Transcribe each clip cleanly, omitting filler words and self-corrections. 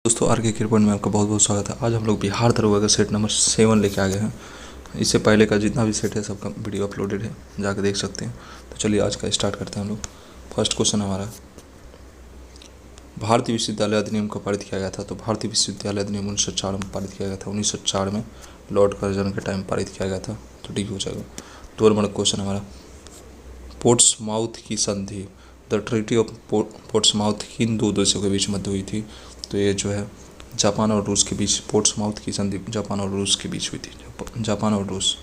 दोस्तों आर के क्रिकेट में आपका बहुत बहुत स्वागत है। आज हम लोग बिहार दरोगा का सेट नंबर 7 लेके आ गए हैं। इससे पहले का जितना भी सेट है सबका वीडियो अपलोडेड है, जाकर देख सकते हैं। तो चलिए आज का स्टार्ट करते हैं हम लोग। फर्स्ट क्वेश्चन हमारा, भारतीय विश्वविद्यालय अधिनियम का पारित किया गया था। तो भारतीय विश्वविद्यालय अधिनियम 1904 में पारित किया गया था। 1904 में लॉर्ड कर्जन के टाइम पारित किया गया था। तो ठीक हो जाएगा। 2 नंबर क्वेश्चन हमारा, पोर्ट्समाउथ की संधि, द ट्रीटी ऑफ पोर्ट्समाउथ किन दो देशों के बीच मध्य हुई थी? तो ये जो है जापान और रूस के बीच पोर्ट्समाउथ की संधि जापान और रूस के बीच हुई थी। जापान और रूस।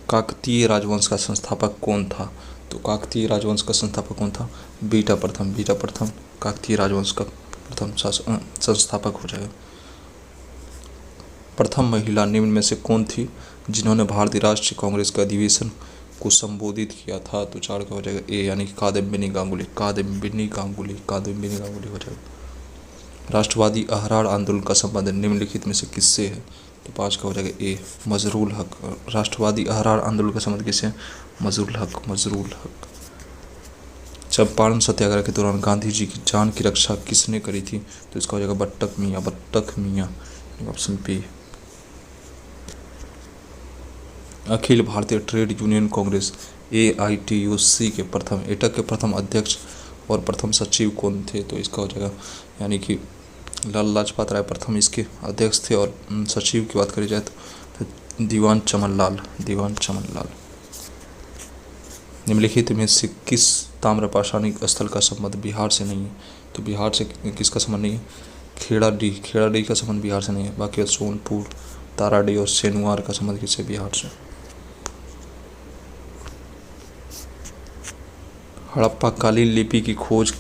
काकतीय राजवंश का संस्थापक कौन था? तो काकतीय राजवंश का संस्थापक कौन था? बीटा प्रथम काकतीय राजवंश का प्रथम संस्थापक हो जाएगा। प्रथम महिला निम्न में से कौन थी जिन्होंने भारतीय राष्ट्रीय कांग्रेस के अधिवेशन को संबोधित किया था? तो 4 का हो जाएगा ए, यानी कि कादम्बिनी गांगुली हो जाएगा। राष्ट्रवादी अहरार आंदोलन का संबंध निम्नलिखित में से किससे है? तो 5 का हो जाएगा ए, मजरूल हक। राष्ट्रवादी अहरार आंदोलन का संबंध किससे है? मजरूल हक। चंपारण सत्याग्रह के दौरान गांधी जी की जान की रक्षा किसने करी थी? तो इसका हो जाएगा बट्टक मियाँ, option B. Akhil Bharatiya trade union Congress AITUC के प्रथम अध्यक्ष और प्रथम सचिव कौन थे? तो इसका हो जाएगा यानी कि लाल लाजपत राय प्रथम इसके अध्यक्ष थे। और सचिव की बात करी जाए तो दीवान चमन लाल। निम्नलिखित में से किस ताम्रपाषाणी स्थल का संबंध बिहार से नहीं है? तो बिहार से किसका संबंध नहीं है? खेड़ाडी का संबंध बिहार से नहीं है। बाकी सोनपुर, ताराडी और सेनुआर का संबंध किससे? बिहार से। हड़प्पा कालीन लिपि की खोज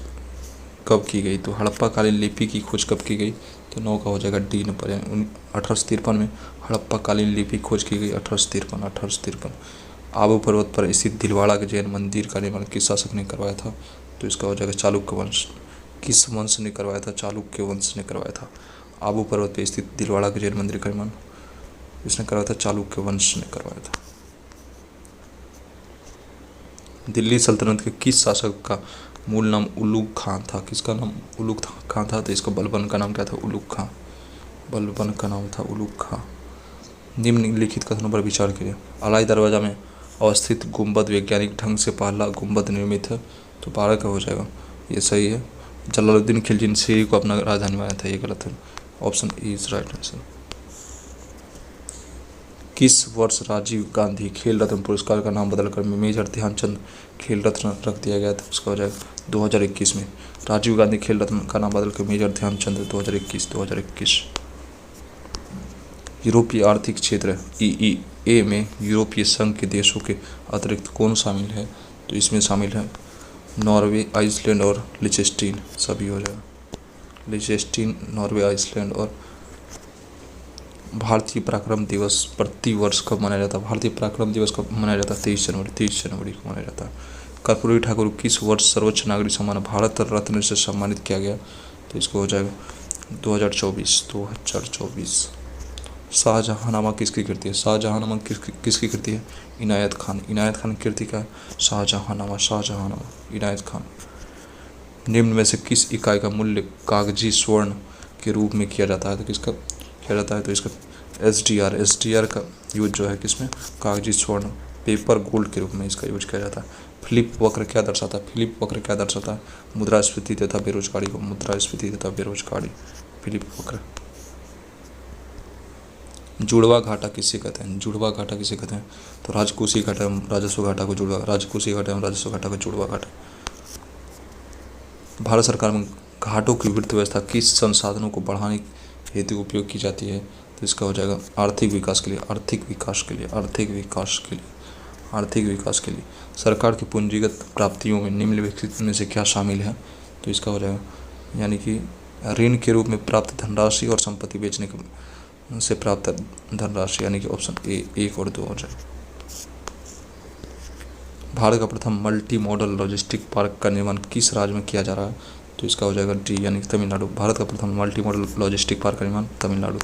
कब की गई? तो हड़प्पा कालीन लिपि की खोज कब की गई? तो 9 का हो जाएगा डी नंबर। 1853 में हड़प्पा कालीन लिपि खोज की गई। 1853। आबू पर्वत पर स्थित दिलवाड़ा के जैन मंदिर का निर्माण किस शासक ने करवाया था? तो इसका हो जाएगा चालुक्य वंश। किस वंश ने करवाया था? चालुक्य वंश ने करवाया था। आबू पर्वत पर स्थित दिलवाड़ा के जैन मंदिर का निर्माण इसने करवाया था? चालुक्य वंश ने करवाया था। दिल्ली सल्तनत के किस शासक का मूल नाम उलुग खान था? किसका नाम उलुग खान था? तो इसका बलबन का नाम क्या था? बलबन का नाम था उलुग खां। निम्नलिखित कथनों पर विचार करिए। अलाई दरवाजा में अवस्थित गुंबद वैज्ञानिक ढंग से पहला गुंबद निर्मित है। तो 12 का हो जाएगा, ये सही है। जलालुद्दीन खिलजी ने सीरी को अपना राजधानी बनाया था, ये गलत है। Option E is right answer. किस वर्ष राजीव गांधी खेल रत्न पुरस्कार का नाम बदलकर मेजर ध्यानचंद खेल रत्न रख दिया गया था? उसका हो जाएगा 2021 में। राजीव गांधी खेल रत्न का नाम बदलकर मेजर ध्यानचंद 2021। यूरोपीय आर्थिक क्षेत्र EEA में यूरोपीय संघ के देशों के अतिरिक्त कौन शामिल है? तो इसमें शामिल है नॉर्वे, आइसलैंड और लिechtenstein, सभी हो जाएगा। लिechtenstein, नॉर्वे, आइसलैंड। और भारतीय पराक्रम दिवस प्रति वर्ष कब मनाया जाता है? भारतीय पराक्रम दिवस कब मनाया जाता है? 23 जनवरी को मनाया जाता है। कर्पूरी ठाकुर को किस वर्ष सर्वोच्च नागरिक सम्मान भारत रत्न से सम्मानित किया गया? तो इसको हो जाएगा 2024। शाहजहांनामा किसकी कृति है? शाहजहांनामा किसकी कृति है? इनायत खान की कृति का शाहजहांनामा इनायत खान। निम्न में से किस इकाई का मूल्य कागजी स्वर्ण के रूप में किया जाता है? तो किसका किया जाता है? तो इसका SDR का यूज जो है किसमें? कागजी स्वर्ण, पेपर गोल्ड के रूप में इसका यूज किया जाता है। फिलिप वक्र क्या दर्शाता है? मुद्रास्फीति तथा बेरोजगारी। फिलिप वक्र। जुड़वा घाटा किसे कहते हैं? तो राजकोषीय घाटा एवं राजस्व घाटा को जुड़वा घाटा। भारत सरकार में घाटों की वित्त व्यवस्था किस संसाधनों को बढ़ाने हेतु उपयोग की जाती है? तो इसका हो जाएगा आर्थिक विकास के लिए। सरकार की पूंजीगत प्राप्तियों में निम्नलिखित में से क्या शामिल है? तो इसका हो जाएगा यानी कि ऋण के रूप में प्राप्त धनराशि और संपत्ति बेचने से प्राप्त धनराशि, यानी कि ऑप्शन ए 1 और 2 हो जाए। भारत का प्रथम मल्टी मॉडल लॉजिस्टिक पार्क का निर्माण किस राज्य में किया जा रहा है? तो इसका हो जाएगा डी, यानी तमिलनाडु। भारत का प्रथम मल्टी मॉडल लॉजिस्टिक पार्क का निर्माण तमिलनाडु।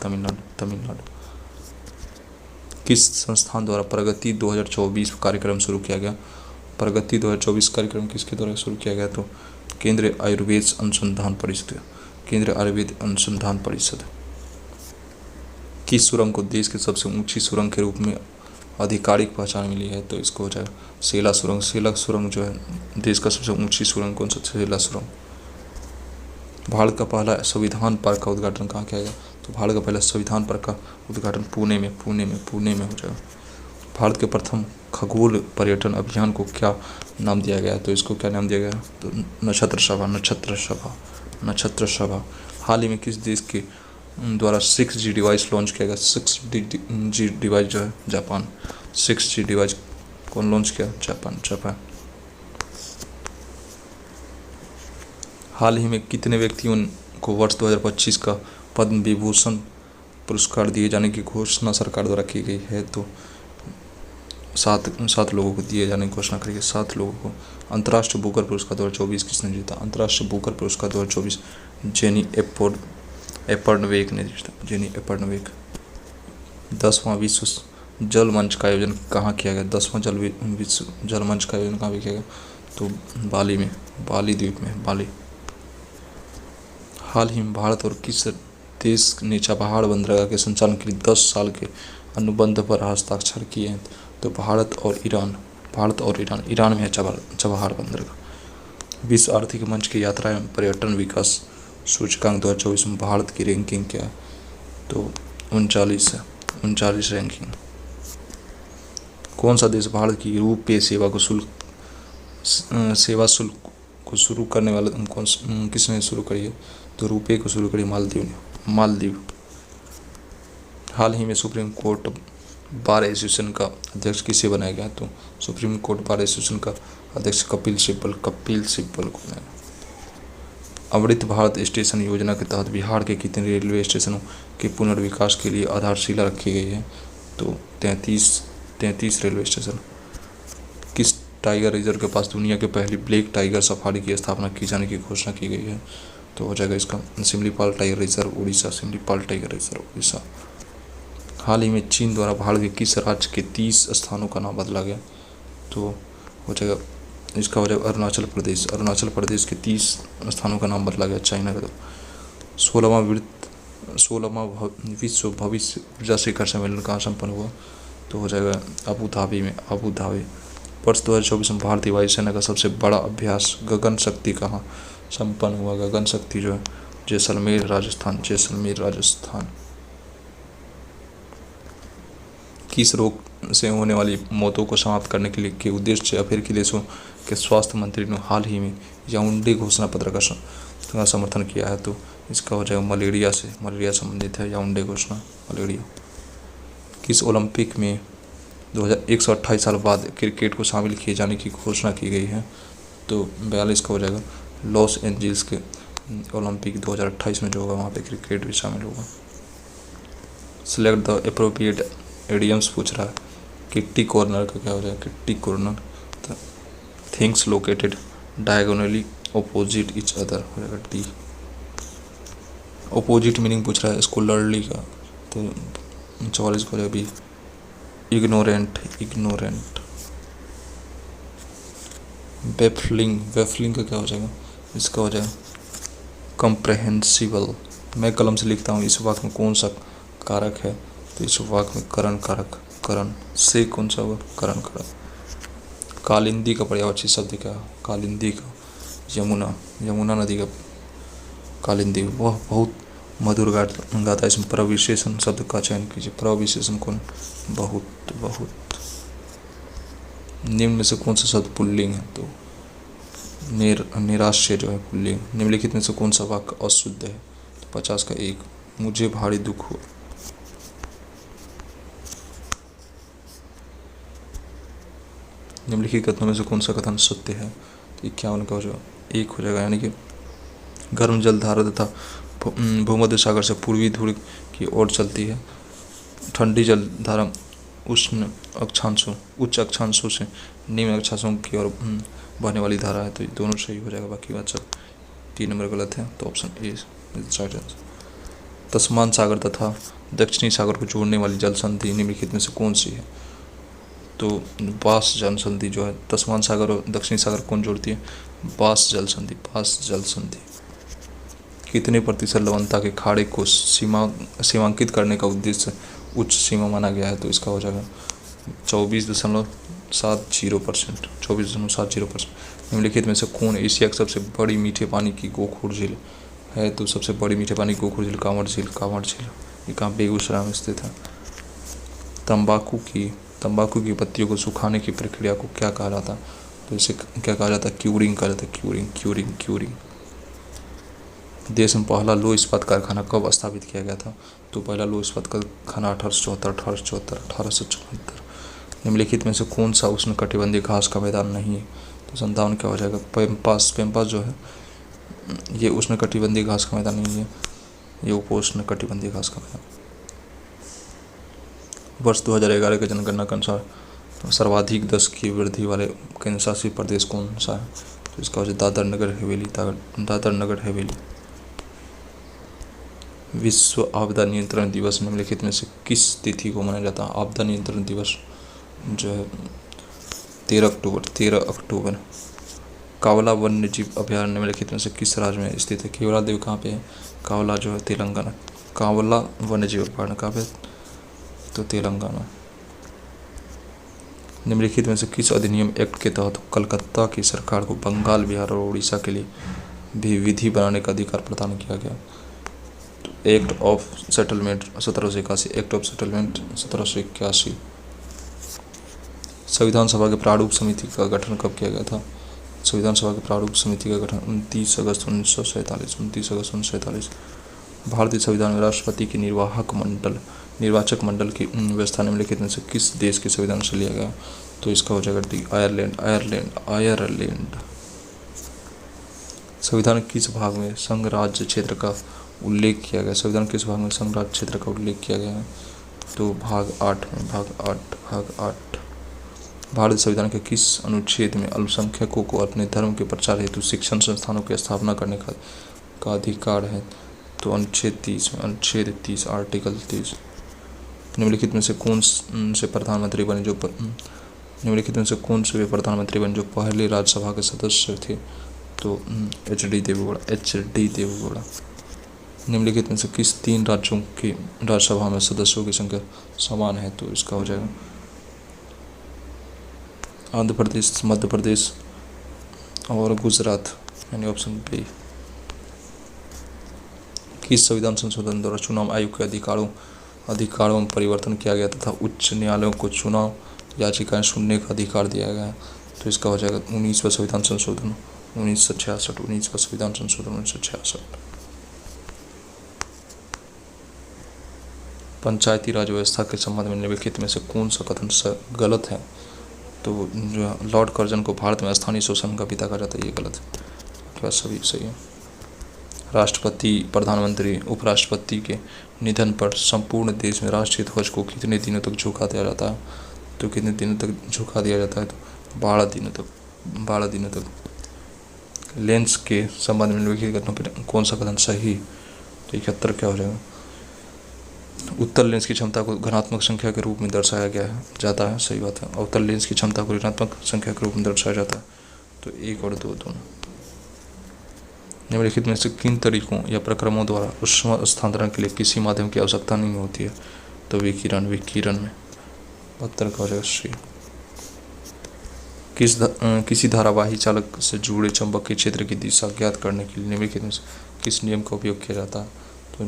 किस संस्थान द्वारा प्रगति 2024 कार्यक्रम शुरू किया गया? प्रगति 2024 कार्यक्रम किसके द्वारा शुरू किया गया? तो केंद्रीय आयुर्वेद अनुसंधान परिषद केंद्रीय आयुर्वेद अनुसंधान परिषद। किस सुरंग को देश की सबसे ऊंची सुरंग के रूप में आधिकारिक पहचान मिली है? तो इसको हो जाएगा सेला सुरंग। सेला सुरंग जो है देश का सबसे ऊंची सुरंग कौन सा? सेला सुरंग। भारत का पहला संविधान पार्क का उद्घाटन कहाँ किया गया? तो भारत का पहला संविधान पार्क का उद्घाटन पुणे में हो जाएगा। भारत के प्रथम खगोल पर्यटन अभियान को क्या नाम दिया गया? तो इसको क्या नाम दिया गया? तो नक्षत्र सभा। हाल ही में किस देश के द्वारा 6G डिवाइस लॉन्च किया गया? 6G डिवाइस जो है जापान। 6G डिवाइस कौन लॉन्च किया? जापान। हाल ही में कितने व्यक्तियों को वर्ष 2025 का पद्म विभूषण पुरस्कार दिए जाने की घोषणा सरकार द्वारा की गई है? तो 7 लोगों को दिए जाने की घोषणा करी गई। 7 लोगों को। अंतर्राष्ट्रीय बुकर पुरस्कार 2024 किसने जीता? अंतर्राष्ट्रीय बुकर पुरस्कार 2024 जेनी एपर्नवेक ने जीता। जेनी एपर्नवेक। 10वां विश्व जल मंच का आयोजन कहाँ किया गया? 10वां विश्व जल मंच का आयोजन कहाँ किया गया? तो बाली द्वीप में। बाली। हाल ही में भारत और किस देश ने चबहार बंदरगाह के संचालन के लिए 10 साल के अनुबंध पर हस्ताक्षर किए हैं? तो भारत और ईरान। ईरान में है चबहार बंदरगाह। विश्व आर्थिक मंच की यात्रा एवं पर्यटन विकास सूचकांक 2024 में भारत की रैंकिंग क्या है? तो 39 रैंकिंग। कौन सा देश भारत की रुपे सेवा शुल्क को शुरू करने वाला किसने शुरू करी है? तो रुपे को शुरू करी मालदीव। हाल ही में सुप्रीम कोर्ट बार एसोसिएशन का अध्यक्ष किसे बनाया गया? तो सुप्रीम कोर्ट बार एसोसिएशन का अध्यक्ष कपिल सिब्बल को बनाया। अमृत भारत स्टेशन योजना के तहत बिहार के कितने रेलवे स्टेशनों के पुनर्विकास के लिए आधारशिला रखी गई है? तो 33 रेलवे स्टेशन। किस टाइगर रिजर्व के पास दुनिया के पहली ब्लैक टाइगर सफारी की स्थापना की जाने की घोषणा की गई है? तो हो जाएगा इसका सिमलीपाल टाइगर रिजर्व उड़ीसा। हाल ही में चीन द्वारा भारत के किस राज्य के 30 स्थानों का नाम बदला गया? तो हो जाएगा इसका हो जाएगा अरुणाचल प्रदेश के 30 स्थानों का नाम बदला गया चाइना का। 16वां विश्व भविष्य ऊर्जा शिखर सम्मेलन कहाँ संपन्न हुआ? तो हो जाएगा अबू धाबी। वर्ष 2024 में भारतीय वायुसेना का सबसे बड़ा अभ्यास गगन शक्ति कहाँ संपन्न हुआ? गगन शक्ति जो है जैसलमेर राजस्थान। किस रोग से होने वाली मौतों को समाप्त करने के उद्देश्य से अफ्रीकी देशों के स्वास्थ्य मंत्री ने हाल ही में याओंडे घोषणा पत्र का समर्थन किया है? तो इसका हो जाएगा मलेरिया संबंधित है याओंडे घोषणा। मलेरिया। किस ओलंपिक में 128 साल बाद क्रिकेट को शामिल किए जाने की घोषणा की गई है? तो 42 का हो जाएगा लॉस एंजल्स के ओलंपिक 2028 में जो होगा वहाँ पे क्रिकेट भी शामिल होगा। सिलेक्ट द एप्रोप्रिएट एडियम्स पूछ रहा है। किट्टी कॉर्नर का क्या हो जाएगा? Kitty corner things located diagonally opposite each other हो जाएगा डी। ऑपोजिट मीनिंग पूछ रहा है स्कॉलरली का, तो 44 को हो जाएगा बी। इग्नोरेंट। बेफलिंग का क्या हो जाएगा? इसका हो जाएगा कंप्रहेंसिबल। मैं कलम से लिखता हूँ इस वाक्य में कौन सा कारक है? तो इस वाक्य में करण कारक। करण से कौन सा होगा? करण कारक। कालिंदी का पर्यायवाची शब्द क्या है? कालिंदी का यमुना नदी का कालिंदी। वह बहुत मधुर गाता है। इसमें प्रविशेषण शब्द का चयन कीजिए। प्रविशेषण कौन? बहुत। निम्न में से कौन सा शब्द पुल्लिंग है? तो निराश्य जो है पुल्लिंग। निम्नलिखित में से कौन सा वाक्य अशुद्ध है? तो 50 का 1। मुझे भारी दुख हुआ। निम्नलिखित कथनों में से कौन सा कथन सत्य है? तो 51 का हो जाएगा 1 हो जाएगा। यानी कि गर्म जलधारा तथा भूमध्य सागर से पूर्वी ध्रुव की ओर चलती है। ठंडी जलधारा उच्च अक्षांशों से निम्न अक्षांशों की ओर बहने वाली धारा है। तो ये दोनों सही हो जाएगा, बाकी बात सब 3 नंबर गलत है। तो option A is right answer. Tasman सागर तथा दक्षिणी सागर को जोड़ने वाली जल संधि निम्नलिखित में से कौन सी है? तो बास जल संधि जो है तस्मान सागर और दक्षिणी सागर कौन जोड़ती है? बास जल संधि। कितने प्रतिशत लवणता के खाड़े को सीमांकित करने का उद्देश्य उच्च सीमा माना गया है? तो इसका हो जाएगा 24.70%। 24.70%। निम्नलिखित में से कौन एशिया की सबसे बड़ी मीठे पानी की गोखोर झील है? तो सबसे बड़ी मीठे पानी की गोखोर झील कांवड़ झील। ये कहाँ? बेगूसराय में स्थित है। तंबाकू की पत्तियों को सुखाने की प्रक्रिया को क्या कहा जाता है? तो इसे क्या कहा जाता है? क्यूरिंग कहा जाता है। क्यूरिंग। देश में पहला लौह इस्पात कारखाना कब स्थापित किया गया था? तो पहला लौह इस्पात कारखाना 1874। निम्नलिखित में से कौन सा उष्णकटिबंधीय घास का मैदान नहीं है? तो 57 क्या हो जाएगा? पेम्पास जो है ये उष्णकटिबंधीय घास का मैदान नहीं है, ये उपोष्णकटिबंधीय घास का मैदान। वर्ष 2011 के जनगणना के अनुसार सर्वाधिक 10 की वृद्धि वाले केंद्र शासित प्रदेश कौन सा है? तो इसका हो जाए दादर नगर हवेली। विश्व आपदा नियंत्रण दिवस निम्नलिखित में से किस तिथि को मनाया जाता है? आपदा नियंत्रण दिवस जो है 13 अक्टूबर। कावला वन्य जीव अभयारण्य निम्नलिखित में से किस राज्य में स्थित है? केवलादेव कहाँ पे है? कावला जो है तेलंगाना। कावला वन्य जीव अभयारण्य कहाँ पे? तो तेलंगाना। निम्नलिखित में से किस अधिनियम एक्ट के तहत कलकत्ता की सरकार को बंगाल, बिहार और उड़ीसा के लिए भी विधि बनाने का अधिकार प्रदान किया गया? Act of settlement 1781। Act of settlement 1781। संविधान सभा के प्रारूप समिति का गठन कब किया गया था? संविधान सभा के प्रारूप समिति का गठन 29 अगस्त 1947। भारतीय संविधान में राष्ट्रपति की निर्वाचक मंडल की व्यवस्था निम्नलिखित में से किस देश के संविधान से लिया गया? तो इसका हो जाएगा डी, आयरलैंड। संविधान किस भाग में संघ राज्य क्षेत्र का उल्लेख किया गया? संविधान किस भाग में संघ राज्य क्षेत्र का उल्लेख किया गया है? तो भाग 8 में। भाग 8। भारतीय संविधान के किस अनुच्छेद में अल्पसंख्यकों को अपने धर्म के प्रचार हेतु शिक्षण संस्थानों की स्थापना करने का अधिकार है? तो अनुच्छेद 30 में। अनुच्छेद 30 आर्टिकल 30। निम्नलिखित में से कौन से प्रधानमंत्री बने जो पहले राज्यसभा के सदस्य थे? तो एच.डी. देवेगौड़ा। निम्नलिखित में से किस 3 राज्यों की राज्यसभा में सदस्यों की संख्या समान है? तो इसका हो जाएगा आंध्र प्रदेश, मध्य प्रदेश और गुजरात, यानी ऑप्शन बी। किस संविधान संशोधन द्वारा चुनाव आयोग के अधिकारों में परिवर्तन किया गया तथा उच्च न्यायालयों को चुनाव याचिकाएं सुनने का अधिकार दिया गया? तो इसका हो जाएगा 19वां संविधान संशोधन 1966। पंचायती राज व्यवस्था के संबंध में निम्नलिखित में से कौन सा कथन गलत है? तो जो लॉर्ड कर्जन को भारत में स्थानीय शोषण का पिता कहा जाता है, ये गलत है। क्या सभी सही है? राष्ट्रपति, प्रधानमंत्री, उपराष्ट्रपति के निधन पर संपूर्ण देश में राष्ट्रीय ध्वज को कितने दिनों तक झुका दिया जाता है? तो कितने दिनों तक झुका दिया जाता है? तो 12 दिनों तक। लेंस के संबंध में निम्नलिखित घटनाओं पर कौन सा कथन सही? तो 71 क्या हो जाएगा? उत्तल लेंस की क्षमता को धनात्मक संख्या के रूप में दर्शाया जाता है। सही बात है। अवतल लेंस की क्षमता को ऋणात्मक संख्या के रूप में दर्शाया जाता है। तो 1 और 2 दोनों। निम्नलिखित में से किन तरीकों या प्रक्रमों द्वारा ऊष्मा स्थानांतरण के लिए किसी माध्यम की आवश्यकता नहीं होती है? तो विकिरण में। 72 का हो जाएगा श्री। किसी धारावाही चालक से जुड़े चुंबकीय क्षेत्र की दिशा ज्ञात करने के लिए निम्नलिखित में से किस नियम का उपयोग किया जाता है? तो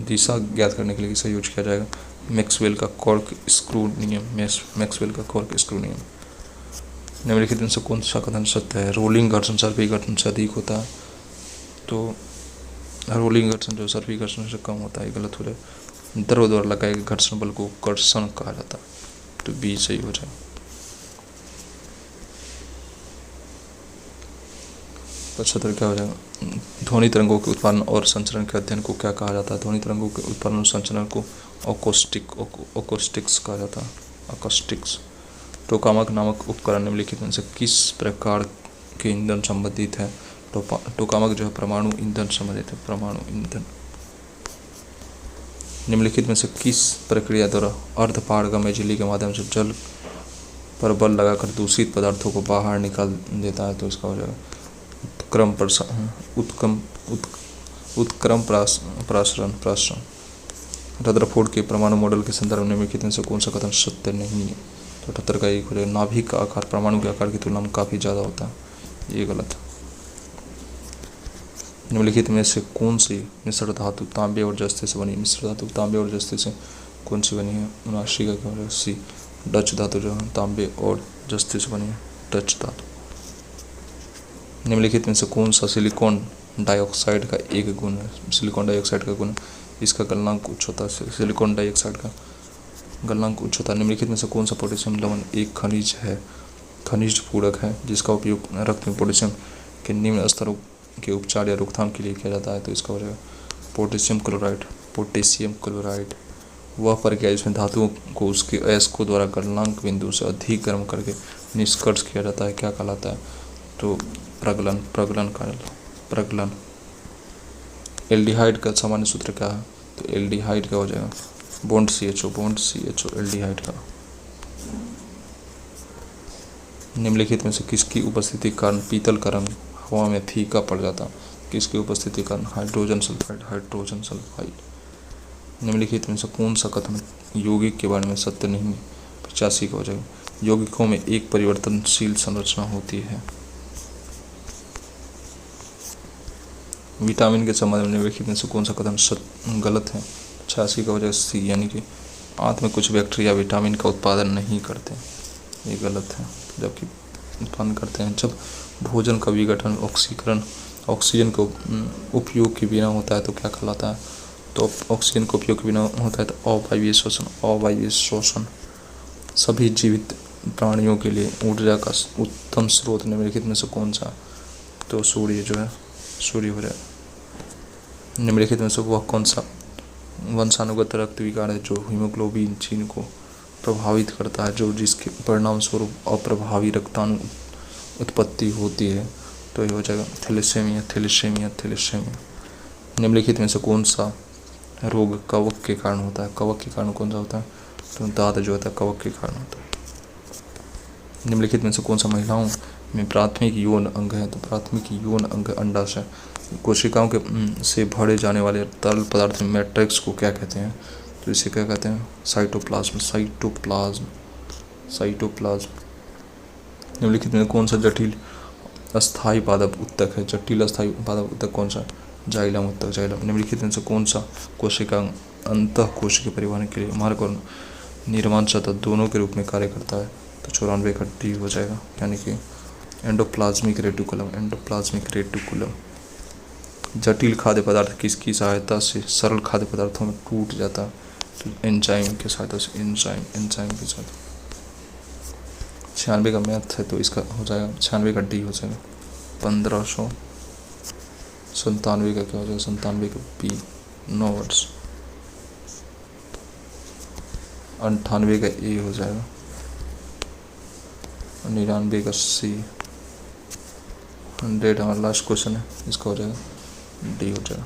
दिशा ज्ञात करने के लिए किसका यूज किया जाएगा? मैक्सवेल का कॉर्क स्क्रू नियम। निम्नलिखित में से कौन सा कथन सत्य है? रोलिंग घर्षण सर्पी घर्षण से अधिक होता है। तो रोलिंग घर्षण जो सर्पी घर्षण से कम होता है, गलत हो जाए। द्रव द्वारा लगाए गए घर्षण बल को कर्षण कहा जाता है। तो बी सही हो जाए। 75 क्या हो जाएगा? ध्वनि तरंगों के उत्पादन और संचरण के अध्ययन को क्या कहा जाता है? ध्वनि तरंगों के उत्पादन और संचरण को ओकोस्टिक्स कहा जाता है। अकोस्टिक्स। टोकामक नामक उपकरण निम्नलिखित में से किस प्रकार के ईंधन संबंधित है? टोकामक जो है परमाणु ईंधन संबंधित है। परमाणु ईंधन। निम्नलिखित में से किस प्रक्रिया द्वारा अर्धपारगम्य झिल्ली के माध्यम से जल पर बल लगाकर दूषित पदार्थों को बाहर निकाल देता है? तो इसका हो जाएगा उत्क्रम प्रासरण। रदरफोर्ड के परमाणु मॉडल के संदर्भ में निम्नलिखित में से कौन सा कथन सत्य नहीं है? तो 78 का 1 हो जाएगा। नाभिक का आकार परमाणु के आकार की तुलना में काफी ज्यादा होता है, ये गलत है। निम्नलिखित में से कौन सी मिश्र धातु तांबे और जस्ते से बनी? मिश्र धातु तांबे और जस्ते से कौन सी बनी है? 79 का क्या हो जाएगा? सी। डच धातु जो है तांबे और जस्ते से बनी है, डच धातु। निम्नलिखित में से कौन सा सिलिकॉन डाइऑक्साइड का एक गुण है? सिलिकॉन डाइऑक्साइड का गुण इसका गलनांक उच्च होता है। सिलिकॉन डाइऑक्साइड का गलनांक उच्च होता है। निम्नलिखित में से कौन सा पोटेशियम लवण एक खनिज है, खनिज पूरक है, जिसका उपयोग रक्त में पोटेशियम के निम्न स्तरों के उपचार या रोकथाम के लिए किया जाता है? तो इसका हो जाएगा पोटेशियम क्लोराइड। पोटेशियम क्लोराइड वह प्रक्रिया जिसमें धातुओं को उसके अयस्कों द्वारा गलनांक बिंदु से अधिक गर्म करके निष्कर्ष किया जाता है, क्या कहलाता है? तो प्रगलन। प्रगलन। एल्डिहाइड का सामान्य सूत्र क्या है? तो एल्डिहाइड का हो जाएगा बॉन्ड CHO एल्डिहाइड का। निम्नलिखित में से किसकी उपस्थिति के कारण पीतल का रंग हवा में फीका पड़ जाता? किसकी उपस्थिति के कारण? Hydrogen sulphide. निम्नलिखित में से कौन सा कथन यौगिक के बारे में सत्य नहीं है? 85 का हो जाएगा। यौगिकों में एक परिवर्तनशील संरचना होती है। विटामिन के संबंध में निम्नलिखित में से कौन सा कथन गलत है? 86 का हो जाएगा सी, यानी कि आंत में कुछ बैक्टीरिया विटामिन का उत्पादन नहीं करते, ये गलत है, जबकि उत्पन्न करते हैं। जब भोजन का विघटन ऑक्सीजन के उपयोग के बिना होता है तो क्या कहलाता है? तो ऑक्सीजन के उपयोग के बिना होता है तो अवायवीय शोषण। सभी जीवित प्राणियों के लिए ऊर्जा का उत्तम स्रोत निम्नलिखित में से कौन सा? तो सूर्य हो जाएगा। निम्नलिखित में से वह कौन सा वंशानुगत रक्त विकार है जो हीमोग्लोबिन जीन को प्रभावित करता है, जिसके परिणाम स्वरूप अप्रभावी रक्ताणु उत्पत्ति होती है? तो ये हो जाएगा थैलेसेमिया। निम्नलिखित में से कौन सा रोग कवक के कारण होता है? कवक के कारण कौन सा होता है? तो दाद जो होता है कवक के कारण होता है। निम्नलिखित में से कौन सा महिलाओं में प्राथमिक यौन अंग है? तो प्राथमिक यौन अंग अंडाशय। कोशिकाओं के से भरे जाने वाले तरल पदार्थ मैट्रिक्स को क्या कहते हैं? तो इसे क्या कहते हैं? साइटोप्लाज्म। निम्नलिखित में कौन सा जटिल अस्थायी पादप उत्तक है? जटिल अस्थायी पादप उत्तक कौन सा? जाइलम उत्तक। निम्नलिखित में से कौन सा कोशिका अंतःकोशिकीय परिवहन के लिए मार्ग और निर्माण सतह दोनों के रूप में कार्य करता है? तो 94 का डी हो जाएगा, यानी कि एंडोप्लाज्मिक रेटिकुलम। जटिल खाद्य पदार्थ किसकी सहायता से सरल खाद्य पदार्थों में टूट जाता है? तो एंजाइम की सहायता से। एंजाइम की सहायता। 96 का मैथ है तो इसका हो जाएगा 96 का डी हो जाएगा। 1597 का क्या हो जाएगा? 97 का बी, नोट्स। 98 का ए हो जाएगा। 99 का सी। 100 हमारा लास्ट क्वेश्चन है, इसका हो जाएगा डी हो जाएगा।